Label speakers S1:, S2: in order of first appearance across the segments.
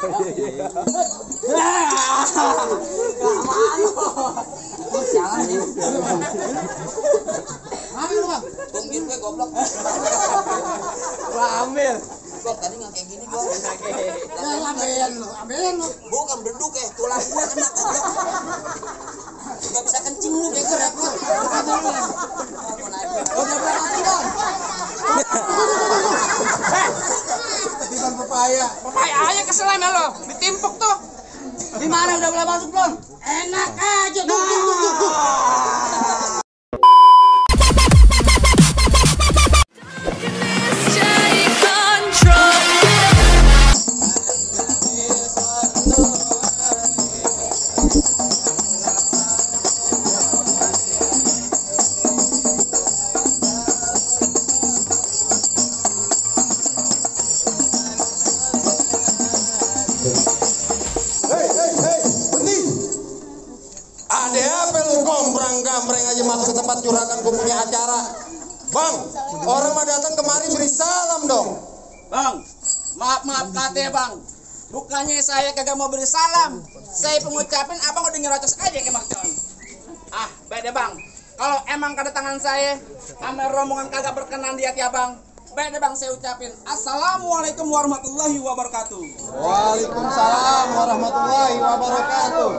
S1: Ambil bang. Tungguin gue goblok.
S2: Gua ambil.
S1: Gua tadi nggak kayak gini gua.
S3: Ambilin lu.
S1: Bukan beduk tulang gua kena goblok. Gak bisa kencing lu bego repot.
S3: Udah berapa bang? Ketiban pepaya.
S2: Pepayanya keselan lo, ditimpuk tuh.
S3: Di mana udah boleh masuk belum? Enak aja.
S4: Gambreng aja masuk ke tempat juragan gue punya acara. Bang, orang mah datang kemari beri salam dong.
S2: Bang, maaf kate bang. Bukannya saya kagak mau beri salam. Saya pengucapin abang udah nyerocos aja ke Marcon. Ah, beda bang. Kalau emang kedatangan saya sama rombongan kagak berkenan di hati abang, beda bang saya ucapin. Assalamualaikum warahmatullahi wabarakatuh.
S4: Waalaikumsalam warahmatullahi wabarakatuh.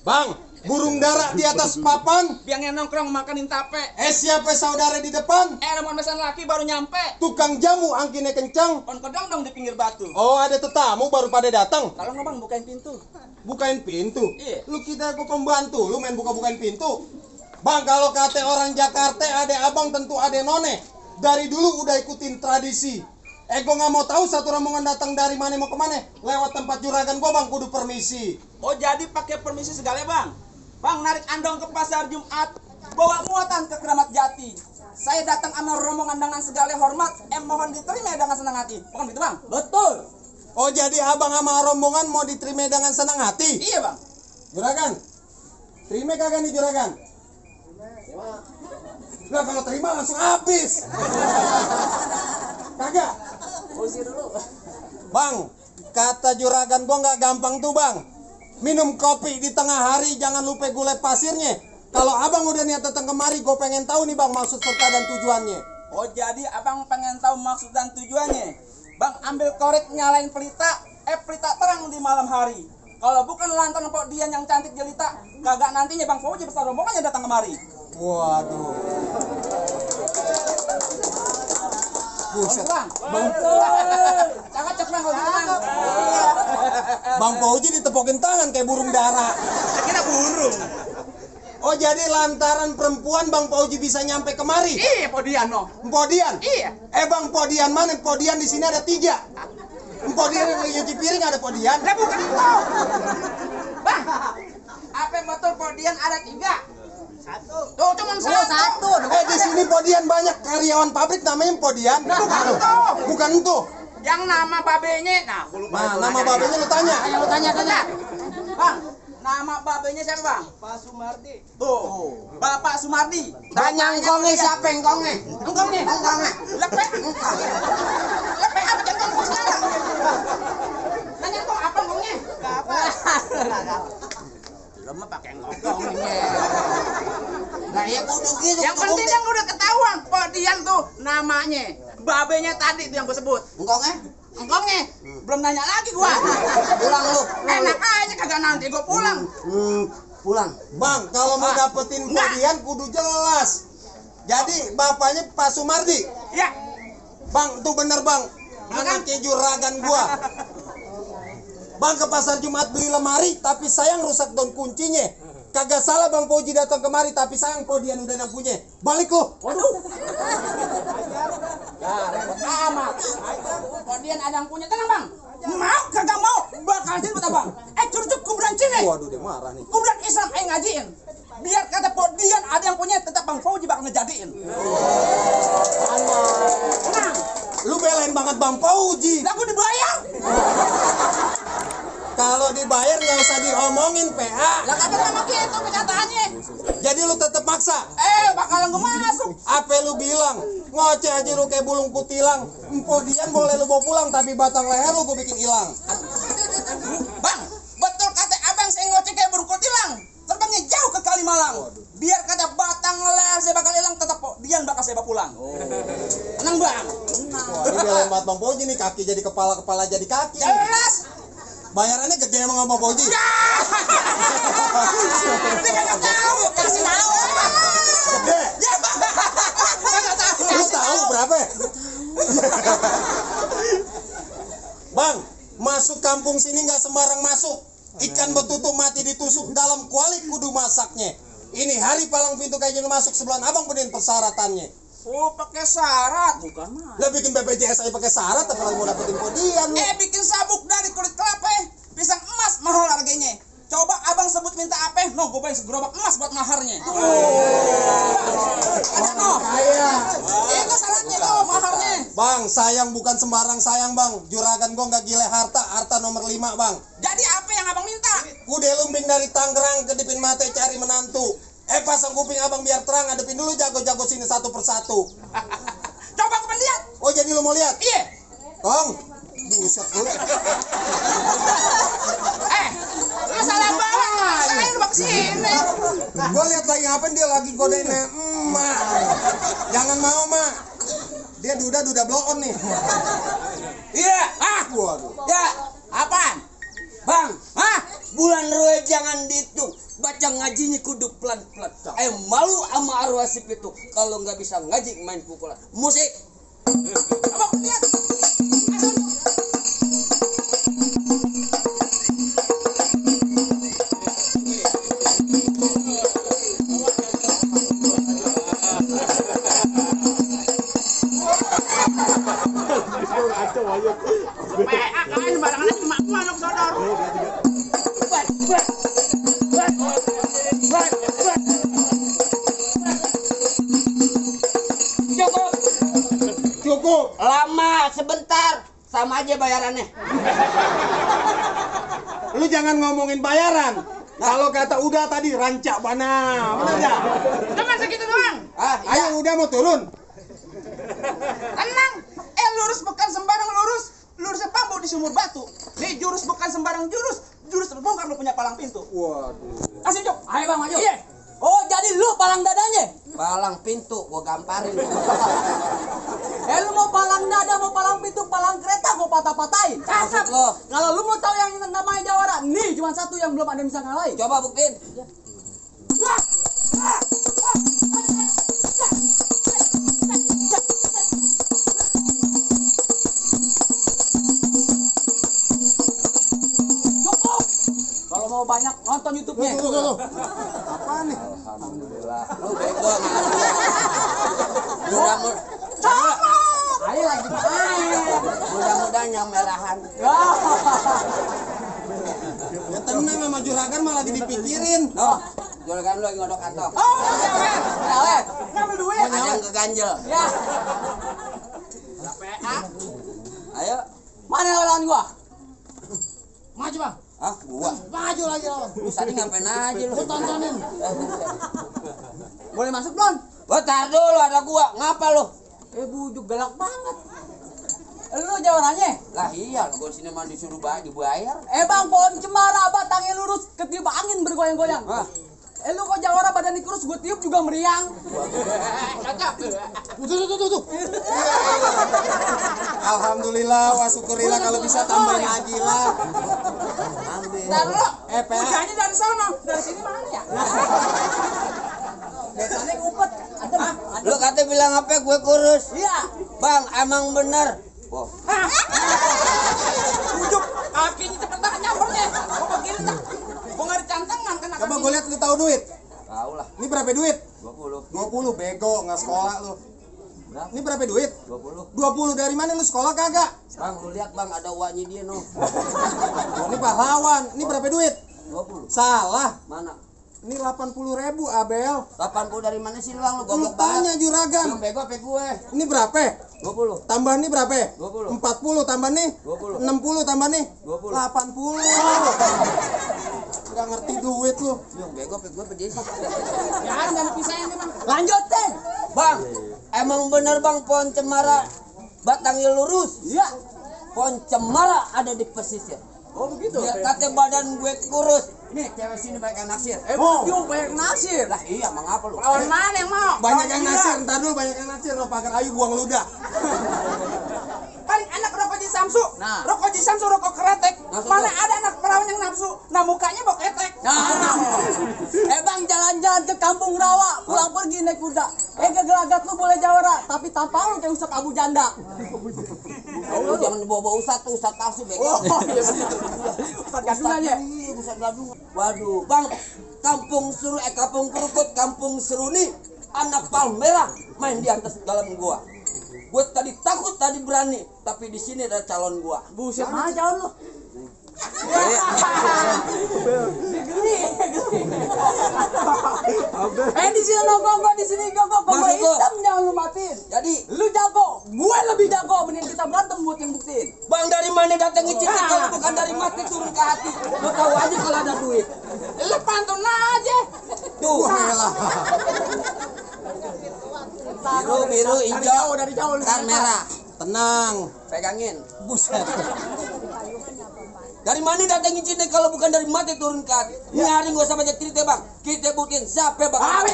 S4: Bang, burung dara di atas papan.
S2: Biangnya nongkrong makanin tape.
S4: Siapa saudara di depan?
S2: Rombongan mesan laki baru nyampe.
S4: Tukang jamu angkinnya kencang.
S2: On kedong dong di pinggir batu.
S4: Oh, ada tetamu baru pada datang.
S2: Kalau nggak bang bukain pintu.
S4: Bukain pintu?
S2: Iya.
S4: Lu kita gua pembantu, lu main bukain pintu. Bang, kalau kata orang Jakarta ada abang tentu ada none. Dari dulu udah ikutin tradisi. Gua nggak mau tahu satu rombongan datang dari mana mau kemana. Lewat tempat juragan gua bang, kudu permisi.
S2: Oh jadi pakai permisi segala bang. Bang narik andong ke pasar Jumat, bawa muatan ke Keramat Jati. Saya datang sama rombongan dengan segala hormat, mohon diterima dengan senang hati. Bukan gitu bang? Betul.
S4: Oh jadi abang sama rombongan mau diterima dengan senang hati?
S2: Iya bang.
S4: Juragan, terima kagak nih juragan? Lah kalau terima langsung habis. Kagak?
S2: Usir dulu.
S4: Bang, kata juragan gua nggak gampang tuh bang. Minum kopi di tengah hari jangan lupa gulai pasirnya. Kalau abang udah niat datang kemari, gue pengen tahu nih bang maksud serta dan tujuannya.
S2: Oh jadi abang pengen tahu maksud dan tujuannya. Bang ambil korek nyalain pelita, pelita terang di malam hari. Kalau bukan lantaran Pok Dian yang cantik jelita, kagak nantinya Bang Fauji besar rombongannya datang kemari.
S4: Waduh. Buset.
S2: Bang, cakep bang kalau gitu bang.
S4: Bang Fauji ditepokin tangan kayak burung dara.
S2: Kira burung.
S4: Oh jadi lantaran perempuan Bang Fauji bisa nyampe kemari?
S2: Iya Podian no.
S4: Podian?
S2: Iya.
S4: Bang Podian mana? Podian di sini ada 3. Podian yang nyuci piring ada Podian.
S2: Lah bukan itu. Bang, apa betul Podian ada 3? Satu. Tuh cuman satu.
S4: Di sini Podian banyak karyawan pabrik namanya Podian.
S2: Bukan itu.
S4: Bukan itu.
S2: Yang nama babenya, nah, gua lupa.
S4: Nah, nama babenya lu tanya.
S2: Ayo lu tanya. Bang, nama babenya siapa bang? Pak Sumardi. Tuh, Bapak Sumardi.
S3: Tanya engkongnya siapa engkongnya?
S2: Engkongnya. Lepek. Lepek apa jangan engkong sekarang? Tanya engkong apa engkongnya? Apa? Lu mah pakai engkongnya.
S3: Nah ya kudu gitu.
S2: Yang penting kan udah ketahuan Podian tuh namanya. Babenya tadi tuh yang gue sebut. Engkongnya belum nanya lagi gua.
S3: Pulang lu.
S2: Enak aja kagak nanti gua pulang.
S3: Pulang.
S4: Bang, kalau mau dapetin Podian kudu jelas. Jadi bapaknya Pak Sumardi.
S2: Ya.
S4: Bang, tuh bener bang. Anaknya juragan gua. Bang ke pasar Jumat beli lemari, tapi sayang rusak daun kuncinya. Kagak salah Bang Fauji datang kemari, tapi sayang Podian udah yang punya. Balik lu.
S2: Waduh. Ya, repot amat. Podian ada yang punya, tenang bang. Mau kagak mau, bakal jadi buat abang. Curcuk kubran cine.
S4: Waduh dia marah nih.
S2: Kubran Islam ngajiin. Biar kata Podian ada yang punya, tetap Bang Fauji bakal ngejadiin. Tenang.
S4: Lu belain banget Bang Fauji.
S2: Lah gua dibayar.
S4: Kalau dibayar nggak usah diomongin PA.
S2: Lah kata sama gitu kenyataannya.
S4: Jadi lu tetep maksa.
S2: Bakalan gue masuk.
S4: Apa lu bilang? Ngoceh aja lu kayak bulung kutilang. Podian boleh lu bawa pulang, tapi batang leher lu gue bikin hilang. ini kaki jadi kepala, kepala jadi kaki.
S2: Jelas.
S4: Bayarannya gede emang sama Boji.
S2: Dia nggak tahu, kasih tahu.
S4: Gede.
S2: Ya, nggak tahu.
S4: Lu tahu berapa? Bang, masuk kampung sini nggak sembarang masuk. Ikan betutu mati ditusuk dalam kuali kudu masaknya. Ini hari palang pintu kayak gini masuk sebelah abang benerin persyaratannya.
S2: Oh, pakai syarat. Bukan mah.
S4: Lah bikin BPJS aja pakai syarat, apalagi mau dapetin kodian lu.
S2: Bikin sabuk dari kulit kelapa, pisang emas mahal harganya. Coba abang sebut minta apa? No, gue bayar segerobak emas buat maharnya. Ada no. Itu syaratnya tuh maharnya.
S4: Bang, sayang bukan sembarang sayang bang. Juragan gua nggak gile harta, harta nomor 5 bang.
S2: Jadi apa yang abang minta?
S4: Kude lumbing dari Tangerang kedipin mate cari menantu. Pasang kuping abang biar terang, adepin dulu jago-jago sini satu persatu.
S2: Coba aku lihat.
S4: Oh jadi lu mau lihat?
S2: Iya.
S4: Kong, buset lu.
S2: Lu salah bawa. Saya lu kesini.
S4: Gua lihat lagi ngapain dia lagi godain emak. Jangan mau mak. Dia duda blow on nih.
S1: Iya.
S4: Waduh.
S1: Ya, apaan? Bang, bulan roe jangan dihitung. Baca ngajinya kudu pelan-pelan. Malu sama arwasip itu kalau nggak bisa ngaji main pukulan. Musik.
S2: Abang lihat. Kain barangan cuma manuk sodor.
S4: Cukup.
S1: Lama sebentar sama aja bayarannya.
S4: Lu jangan ngomongin bayaran. Kalau kata udah tadi rancak bana. Benar enggak?
S2: Cuma segitu doang.
S4: Ayo udah mau turun.
S2: Tenang. Lurus bukan sembarang lurus. Lurusnya pambu di sumur batu. Nih jurus bukan sembarang jurus. Jurus terbongkar lu punya palang pintu.
S4: Waduh.
S2: Kasih Jok.
S3: Ayo bang maju.
S2: Iya.
S3: Oh jadi lu palang dadanya?
S1: Palang pintu gua gamparin.
S3: Lu mau palang dada, mau palang pintu, palang kereta gua patah-patahin.
S1: Maksud lo?
S3: Kalau lu mau tahu yang namanya jawara, nih cuma satu yang belum ada yang bisa ngalahin.
S1: Coba buktiin.
S3: Cukup. Kalau mau banyak nonton YouTube-nya.
S4: Tuh. Apaan nih?
S1: Alhamdulillah. Lu bego mudah-mudahan.
S3: Ayo lagi main.
S1: Mudah-mudahan yang merahan.
S4: Ya tenang sama juragan malah lagi dipikirin.
S1: No, juragan lu lagi ngodok atok.
S3: Ayo, ngambil duit.
S1: Ada yang keganjel.
S3: Ya,
S1: Ayo.
S3: mana lawan gua?
S2: Maju bang.
S1: Gua.
S3: Maju lagi lawan.
S1: Lu tadi ngapain aja lu?
S3: Tontonin. Boleh masuk Don?
S1: Tar dulu ada gua. Ngapa lu?
S3: Bujuk galak banget. Lu jawarannya?
S1: Lah iya, gua sini mah disuruh dibayar.
S3: Bang, pohon cemara batangnya lurus, ketiup angin bergoyang-goyang. Lu kok jawara badan kurus, gue tiup juga meriang.
S4: Tuh. Alhamdulillah, wa syukurillah kalau bisa tambahin lagi lah.
S2: Ntar lu.
S4: PA.
S2: Kerjanya dari sana. Dari sini mana ya?
S3: Biasanya ngumpet. Adem.
S1: Lu kata bilang apa gue kurus?
S3: Iya.
S1: Bang, emang bener. Wow.
S2: Ujuk. Kakinya cepetan nyampernya. Gua begini tak. Gua nggak dicantangan kena
S4: Coba
S2: kaki.
S4: gue lihat lu tahu duit.
S1: Tahu lah.
S4: Ini berapa duit?
S1: 20.
S4: 20 bego, nggak sekolah lu.
S1: Berapa?
S4: Ini berapa duit?
S1: 20.
S4: 20 dari mana lu sekolah kagak?
S1: Bang, lu lihat bang ada uangnya dia no.
S4: Oh, ini pahlawan. Ini berapa duit?
S1: 20.
S4: Salah.
S1: Mana?
S4: Ini 80.000 Abel.
S1: 80 dari mana sih lu bang? Lu
S4: Lu
S1: goblok
S4: tanya
S1: banget.
S4: juragan.
S1: Yang bego apa gue?
S4: Ini berapa?
S1: 20.
S4: Tambah nih berapa?
S1: 20.
S4: 40 tambah nih.
S1: 20.
S4: 60 tambah nih.
S1: 20.
S4: 80. Gak ngerti duit lu.
S1: Yang bego apa gue pedih.
S2: Ya, jangan pisahin nih bang.
S3: Lanjutin.
S1: Bang, emang bener bang pohon cemara batangnya lurus?
S3: Iya.
S1: Pohon cemara ada di pesisir.
S3: Oh begitu.
S1: Biar kata badan gue kurus. Nih cewek sini banyak yang naksir.
S3: Dia banyak nasir.
S1: Lah iya, mengapa lu?
S2: Lawan mana yang mau?
S4: Banyak
S2: Lawan
S4: yang
S2: gila.
S4: nasir, ntar dulu banyak yang nasir lo pagar ayu buang ludah.
S2: Paling enak kenapa jadi nafsu.
S3: Nah.
S2: Rokok jisam suruh rokok kretek.
S1: Nafsu
S2: Mana
S1: tuh.
S2: ada anak perawan yang nafsu? Nah mukanya bau ketek.
S3: Bang jalan-jalan ke kampung rawa, pulang pergi naik kuda. Gelagat lu boleh jawara, tapi tampang lu kayak Ustadz Abu Janda.
S1: Lu jangan dibawa-bawa Ustadz palsu bego.
S3: Ustadz gadung aja.
S1: Iya, Ustadz gadung. Waduh, Bang, kampung kerukut, kampung seru nih. Anak palmerah main di atas dalam gua. Gue tadi takut, tadi berani, tapi di sini ada calon gua.
S3: Buset, mana calon lu? Di sini nongkrong, di sini gogok,
S1: Maksud gua?
S3: hitam jangan lu matiin.
S1: Jadi,
S3: Lu jago, gue lebih jago, mending kita berantem buat yang buktiin.
S1: Bang, dari mana datang cinta kalau bukan dari mati turun ke hati? Lo tahu aja kalau ada duit.
S2: Lu pantun aja.
S1: Tuh, biru, hijau,
S3: Dari jauh,
S1: ntar merah.
S4: Tenang.
S1: Pegangin. Buset. Dari mana datangin cinta kalau bukan dari mati turun ke hati? Ini hari gak usah banyak cerita, Bang. Kita buktiin siapa Bang.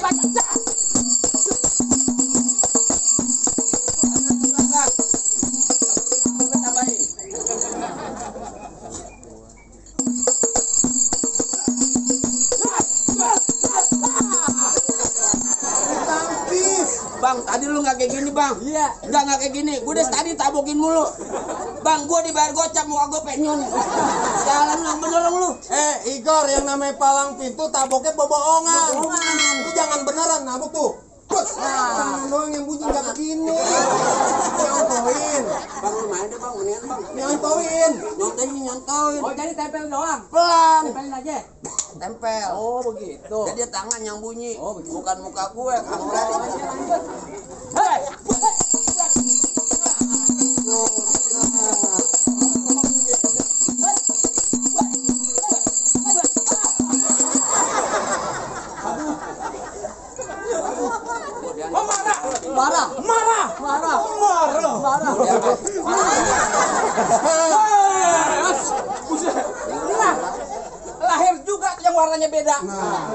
S1: Bang, tadi lu nggak kayak gini, Bang.
S3: Iya.
S1: Nggak kayak gini. Gue udah tadi tabokin mulu. Bang, gue dibayar gocap, muka gue penyon. Jalan lu, beneran lu.
S4: Igor, yang namanya palang pintu taboknya boboongan. Lu jangan beneran nabok tuh. Tangan doang yang bunyi nggak begini. Nyontoin.
S1: Bang, lu main deh, Bang. Mendingan, Bang.
S4: Nyontoin.
S1: Nyontoin.
S3: Oh, jadi tempel doang.
S1: Pelan.
S3: Tempelin aja.
S1: Tempel.
S3: Oh, begitu.
S1: Jadi tangan yang bunyi.
S3: Oh, begitu.
S1: Bukan muka gue. Kampret.
S3: Hei. Marah.
S2: Nah, lahir juga yang warnanya beda.
S4: Nah,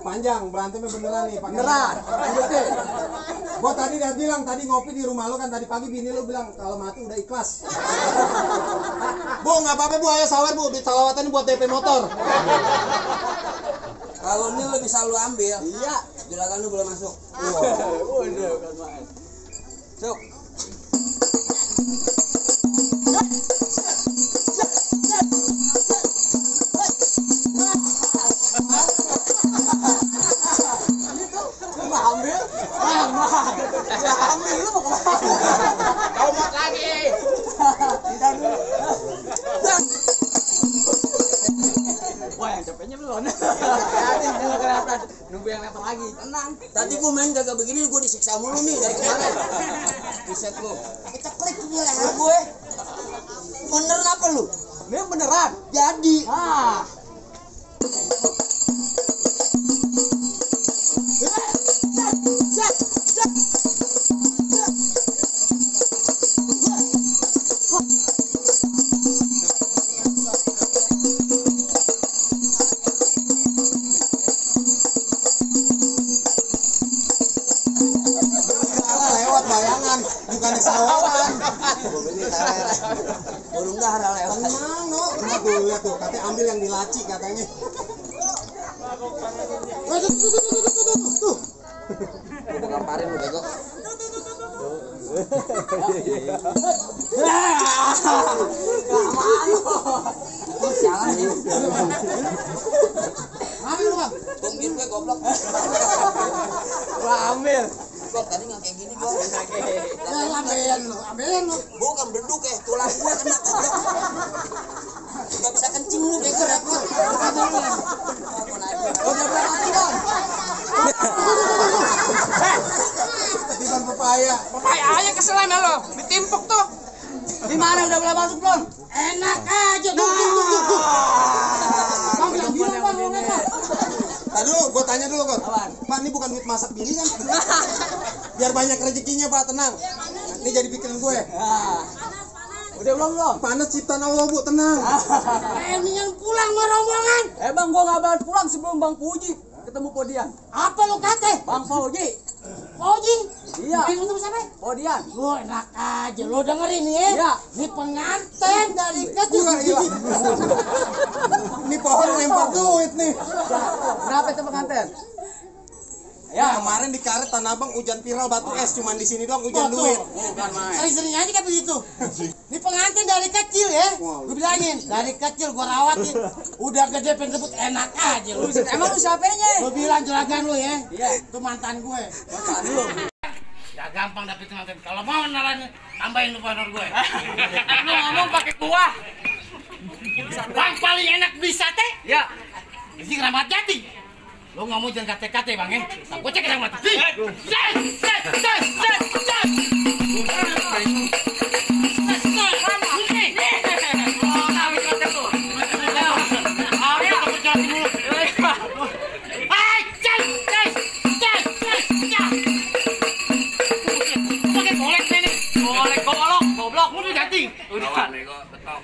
S4: panjang berantemnya beneran nih.
S3: Beneran. Lanjutin.
S4: Gua tadi udah bilang tadi ngopi di rumah lo kan tadi pagi bini lo bilang kalau mati udah ikhlas. Bu nggak apa-apa bu, ayo sawer bu, di salawatan buat DP motor.
S1: Kalau ini lu bisa lu ambil.
S3: Iya.
S1: Juragan lu boleh masuk.
S3: Waduh, kan main.
S1: Masuk.
S2: Kau mau lagi.
S3: Wah, yang capeknya belum. Jangan kelihatan. Nunggu yang level lagi. Tenang.
S1: Tadi gua main kagak begini, gua disiksa mulu nih dari kemarin. Buset lu. Keceklik di leher gue. Beneran apa lu?
S3: Ini beneran.
S1: Jadi.
S3: Ah.
S4: Lewat bayangan, bukan di sawaran.
S1: Burung dara lewat.
S4: Tenang no, nah, tuh lihat tuh, katanya ambil yang di laci katanya. Tuh.
S1: Gua gamparin lu bego. Sialan nih.
S3: Ambil lu, Bang.
S1: Tungguin gue goblok.
S3: Gua ambil.
S1: Kok tadi nggak kayak gini gua.
S3: Ambilin lu.
S1: Bukan beduk tulang gua kena goblok. Gak bisa kencing lu bego repot.
S3: Udah berapa, Bang?
S4: Ketiban pepaya.
S2: Pepaya aja keselam ya lo. Ditimpuk tuh.
S3: Di mana udah boleh masuk belum?
S1: Enak aja tuh.
S3: Bang, bilang Bang, mau nggak?
S4: Aduh, gua tanya dulu kok.
S3: Apaan?
S4: Pak, ini bukan duit masak bini kan? Biar banyak rezekinya Pak, tenang. Ini jadi pikiran gue.
S3: Nah. Udah belum?
S4: Panas ciptaan Allah bu, tenang.
S1: Mendingan pulang sama rombongan.
S3: Bang, gua nggak balik pulang sebelum Bang Puji ketemu Podian.
S1: Apa lu kate?
S3: Bang Puji.
S1: Fauji,
S3: Iya.
S2: Ketemu siapa?
S3: Odian.
S2: Lu enak aja, lu dengerin nih ya.
S3: Iya.
S2: Ini pengantin dari kecil.
S4: Ini pohon lempar duit nih.
S3: Kenapa itu pengantin?
S4: Ya, kemarin di Karet Tanah Abang hujan viral batu es, cuman di sini doang hujan duit.
S2: Bukan main. Sering-sering aja kayak begitu. Ini pengantin dari kecil ya. Gue bilangin, dari kecil gue rawatin. Udah gede pengen rebut enak aja lu.
S3: Emang lu siapanya?
S2: Gue bilang juragan lu ya.
S3: Iya.
S2: Itu mantan gue.
S3: Mantan lu.
S2: Ya gampang dapet mantan. Kalau mau nalan tambahin lu honor gue. Lu ngomong pakai kuah. Bang paling enak di sate? Ya. Di Keramat Jati. Lu ngomong jangan kate-kate bang ya. Aku cek yang mati. Goblok, lu Jati. Udah. Betok.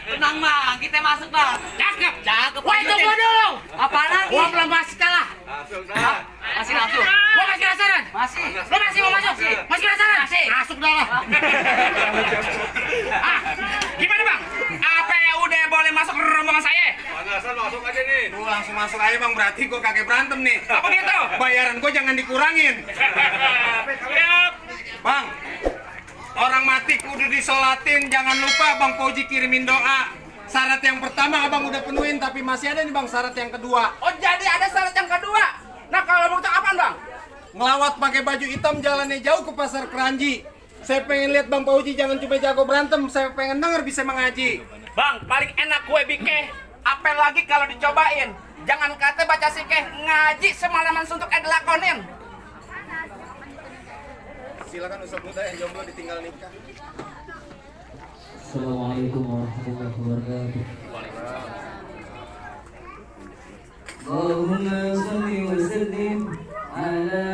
S5: Tenang bang, kita masuk bang.
S2: Cakep.
S5: Woi tunggu dulu.
S2: Apa lagi? Gua belum masih kalah.
S5: Masih langsung.
S2: Gua masih penasaran.
S5: Masih.
S2: Lu masih mau masuk? Masih penasaran?
S5: Masih.
S2: Masuk dah lah. Gimana bang? Apa yang udah boleh masuk ke rombongan saya?
S6: Asal masuk aja nih.
S4: Lu langsung masuk aja bang, berarti gua kagak berantem nih.
S2: Apa gitu?
S4: Bayaran gua jangan dikurangin.
S2: Siap.
S4: Bang, orang mati kudu disolatin, jangan lupa Bang Fauji kirimin doa. Syarat yang pertama abang udah penuhin, tapi masih ada nih bang syarat yang kedua.
S2: Oh jadi ada syarat yang kedua. Nah kalau begitu apaan bang?
S4: Ngelawat pakai baju hitam jalannya jauh ke pasar Keranji. Saya pengen lihat Bang Fauji jangan cuma jago berantem, saya pengen denger bisa mengaji.
S2: Bang paling enak kue bike. Apel lagi kalau dicobain. Jangan kata baca sikeh ngaji semalaman suntuk lakonin.
S4: Silakan Ustaz muda yang jomblo ditinggal nikah.
S7: Assalamualaikum warahmatullahi wabarakatuh. Allahumma shalli wa sallim ala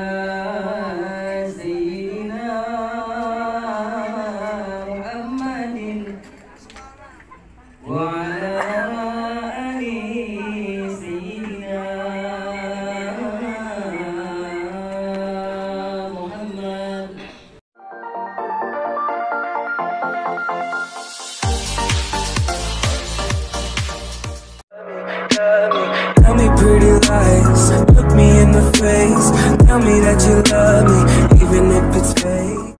S7: sayyidina Muhammadin wa ala ali sayyidina Muhammad.
S8: Tell me pretty lies, look me in the face.